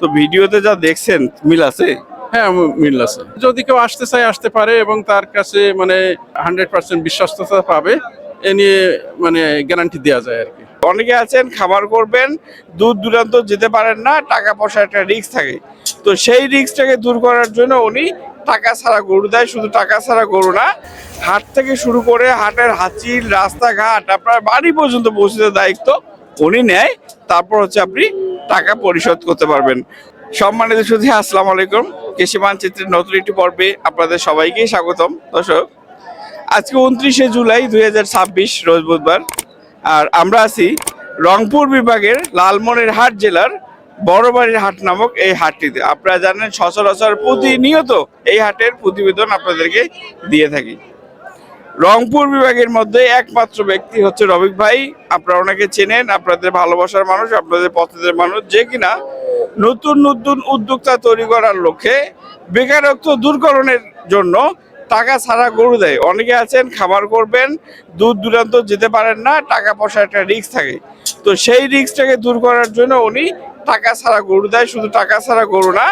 তো ভিডিওতে যা দেখছেন মিল আছে? হ্যাঁ, মিল আছে। যদি কেউ আসতে চায় আসতে পারে এবং তার কাছে 100% বিশ্বস্ততা পাবে, এ নিয়ে গ্যারান্টি দেওয়া যায় আর কি। অনেকে আছেন খামার করবেন, দূর দূরান্ত যেতে পারেন না, টাকা পয়সা একটা রিস্ক থাকে। তো সেই রিস্কটাকে দূর করার জন্য উনি টাকা ছাড়া গরু দেয়। শুধু টাকা ছাড়া গরু না, হাট থেকে শুরু করে হাটের হাঁচিল, রাস্তাঘাট, আপনার বাড়ি পর্যন্ত পৌঁছে দেওয়ার দায়িত্ব উনি নেয়। তারপর হচ্ছে আপনি টাকা পরিশোধ করতে পারবেন। সম্মানিত সুধী, আসসালামু আলাইকুম। কৃষি মানচিত্রের নতুন একটি পর্বে আপনাদের সবাইকে স্বাগতম। দর্শক, আজকে 29শে জুলাই 2026 রোজ বুধবার, আর আমরা আছি রংপুর বিভাগের লালমনিরহাট জেলার বড়বাড়ির হাট নামক এই হাটটিতে। আপনারা জানেন সচরাচর প্রতিনিয়ত এই হাটের প্রতিবেদন আপনাদেরকে দিয়ে থাকি। রংপুর বিভাগের মধ্যে একমাত্র ব্যক্তি হচ্ছে রবিক ভাই। আপনারা ওনাকে চেনেন, আপনাদের ভালোবাসার মানুষ, আপনাদের পছন্দের মানুষ, যে কিনা নতুন নতুন উদ্যোক্তা তৈরি করার লক্ষ্যে বেকারত্ব দূরকরণের জন্য টাকা ছাড়া গরু দেয়। অনেকে আছেন খামার করবেন, দূর দূরান্ত যেতে পারেন না, টাকা পয়সা একটা রিস্ক থাকে। তো সেই রিস্কটাকে দূর করার জন্য উনি টাকা ছাড়া গরু দেয়। শুধু টাকা ছাড়া গরু না,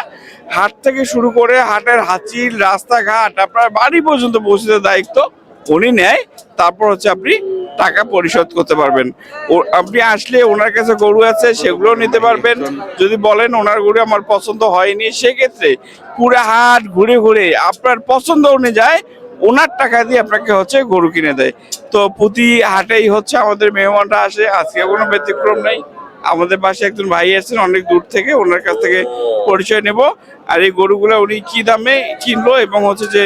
হাট থেকে শুরু করে হাটের হাঁচিল, রাস্তাঘাট, আপনার বাড়ি পর্যন্ত পৌঁছে দেওয়ার দায়িত্ব উনি নেয়। তারপর হচ্ছে আপনি টাকা পরিশোধ করতে পারবেন। আপনি আসলে ওনার কাছে গরু আছে, সেগুলো নিতে পারবেন। যদি বলেন ওনার গরু আমার পছন্দ হয়নি, সেক্ষেত্রে পুরো হাট ঘুরে ঘুরে আপনার পছন্দ অনুযায়ী ওনার টাকা দিয়ে আপনাকে হচ্ছে গরু কিনে দেয়। তো প্রতি হাটেই হচ্ছে আমাদের মেহমানরা আসে, আজকে কোনো ব্যতিক্রম নেই। আমাদের পাশে একজন ভাই আছেন অনেক দূর থেকে, ওনার কাছ থেকে পরিচয় নেব। আর এই গরুগুলো উনি কি দামে কিনলো এবং হচ্ছে যে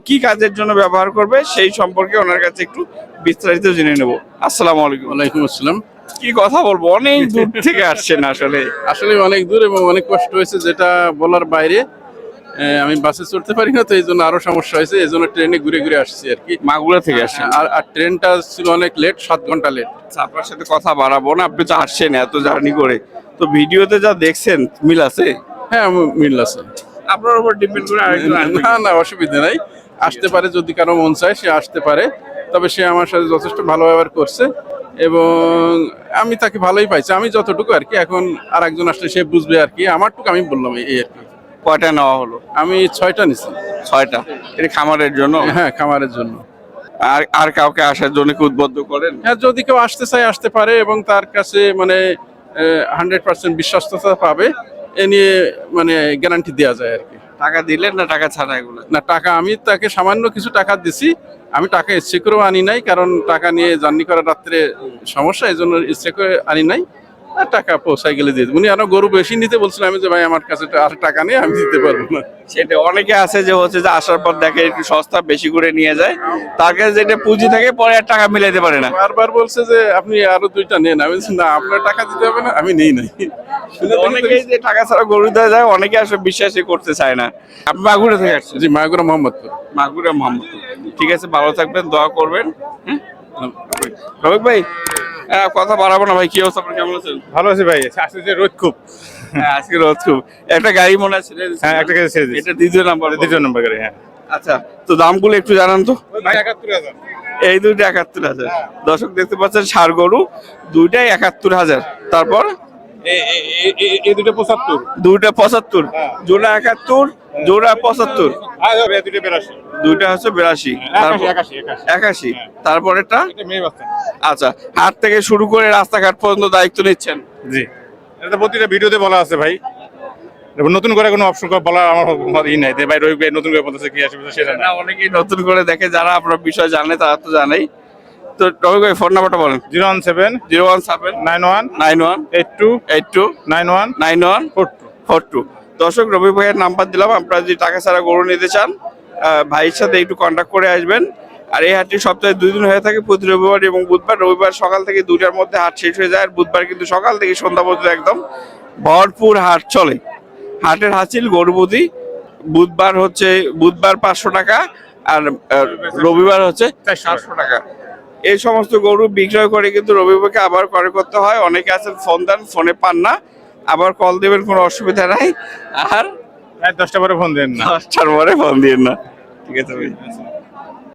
কি কাজের জন্য ব্যবহার করবে সেই সম্পর্কে ওনার কাছে একটু বিস্তারিত জেনে নেব। আসসালামু আলাইকুম। ওয়ালাইকুম আসসালাম। কি কথা বলবো, অনেক দূর থেকে আসছেন। আসলে অনেক দূর এবং অনেক কষ্ট হয়েছে, যেটা বলার বাইরে। আমি বাসে চড়তে পারি না, তো এই জন্য আরো সমস্যা হয়েছে। এই জন্য ট্রেনে ঘুরে ঘুরে আসছি আর কি। মাগুরা থেকে আসছেন? আর ট্রেনটা ছিল অনেক লেট, 7 ঘন্টা লেট। আপনার সাথে কথা বাড়াবো না, আপনি তো আসছেন এত জার্নি করে। তো ভিডিওতে যা দেখছেন মিল আছে? হ্যাঁ, মিল আছে। আপনার উপর ডিপেন্ড করে আরেকজন আসবে? না, অসুবিধা নাই। আসতে পারে, যদি কারো মন চায় সে আসতে পারে। তবে সে আমার সাথে যথেষ্ট ভালো ব্যবহার করছে এবং আমি তাকে ভালোই পাইছি। আমি যতটুকু আর কি, এখন আর একজন আসলে সে বুঝবে আর কি। আমারটুকু আমি বললাম এই আর কি। কয়টা নেওয়া হলো? আমি 6টা নিছি। 6টা? এটা খামারের জন্য? হ্যাঁ, খামারের জন্য। আর আর কাউকে আসার জন্য কি উদ্বুদ্ধ করেন? হ্যাঁ, যদি কেউ আসতে চায় আসতে পারে এবং তার কাছে 100% বিশ্বস্ততা পাবে, এ নিয়ে গ্যারান্টি দেওয়া যায় আর কি। টাকা দিলেন না টাকা ছাড়া এগুলো? না, টাকা আমি তাকে সামান্য কিছু টাকা দিছি। আমি টাকা ইচ্ছে করেও আনি নাই, কারণ টাকা নিয়ে জার্নি করা রাত্রে সমস্যা, এই জন্য ইচ্ছে করে আনি নাই। আর টাকা পৌঁছায় গেলে দিয়ে দেব। উনি আরো গরু বেশি নিতে বলছিলেন, আমি যে ভাই আমার কাছে আর টাকা নেই, আমি দিতে পারবো না। সেটা অনেকে আছে যে হচ্ছে যে আসার পর দেখে একটু সস্তা বেশি করে নিয়ে যায়, তার কাছে যেটা পুঁজি থাকে পরে আর টাকা মিলাইতে পারে না। বারবার বলছে যে আপনি আরো 2টা নেন। আমি বলছি না, আপনার টাকা দিতে হবে না, আমি নেই নাই। অনেকেই যে টাকা ছাড়া গরু দেওয়া যায়, অনেকে আসলে বিশ্বাসই করতে চায় না। আপনি মাগুরা থেকে আসছেন? জি, মাগুরা মোহাম্মদপুর। মাগুরা মোহাম্মদপুর। ঠিক আছে, ভালো থাকবেন, দোয়া করবেন। রবিক ভাই, কথা বাড়াবো না ভাই। কি অবস্থা, আপনার কেমন আছেন? ভালো আছি ভাই। আজকে যে রোদ খুব। হ্যাঁ, আজকে রোদ খুব। একটা গাড়ি মনে আছে? হ্যাঁ, একটা গাড়ি ছেড়ে দিয়েছি। এটা দ্বিতীয় নাম্বার? দ্বিতীয় নম্বর গাড়ি। হ্যাঁ। আচ্ছা, তো দামগুলো একটু জানান তো। ভাই 71,000। এই দুইটা 71,000। দর্শক দেখতে পাচ্ছেন ষাঁড় গরু দুইটাই 71,000। তারপর এই দুটো 75। দুইটা 75, জোড়া 71, জোড়া 75, আর দুটো 82। দুইটা হচ্ছে 82, 81। তারপরেরটা? এটা মেয়ে বাচ্চা। আচ্ছা, হাট থেকে শুরু করে রাস্তাঘাট পর্যন্ত দায়িত্ব নিচ্ছেন? জি, এটা প্রতিটা ভিডিওতে বলা আছে ভাই। নতুন করে কোনো অপশন বলা আমার ই নাই ভাই। রবি ভাই নতুন করে বলতেছে কি আসবে সেটা না। অনেকেই নতুন করে দেখে, যারা আপনার বিষয় জানে তারা তো জানেই। তো রবি ভাই ফোন নাম্বারটা বলেন। 017 017 91 82 91 91 42। দর্শক, রবি ভাইয়ের নাম্বার দিলাম। আপনারা যদি টাকা ছাড়া গরু নিতে চান, ভাইয়ের সাথে একটু কন্ট্যাক্ট করে আসবেন। আর এই হাটটি সপ্তাহে 2 দিন হয়ে থাকে, প্রতি রবিবার এবং বুধবার। রবিবার সকাল থেকে 2টার মধ্যে হাট শেষ হয়ে যায়, আর বুধবার কিন্তু সকাল থেকে সন্ধ্যা পর্যন্ত একদম ভরপুর হাট চলে। হাটের হাঁচিল গরুপতি বুধবার 500 টাকা, আর রবিবার হচ্ছে 400 টাকা। এই সমস্ত গরু বিক্রয় করে কিন্তু রবিবারকে আবার ক্রয় করতে হয়। অনেকে আছেন ফোন দেন, ফোনে পান না, আবার কল দেবেন, কোনো অসুবিধা নাই। আর 10টা পরে ফোন দেন না। 10টার পরে ফোন দিন না। ঠিক আছে ভাই।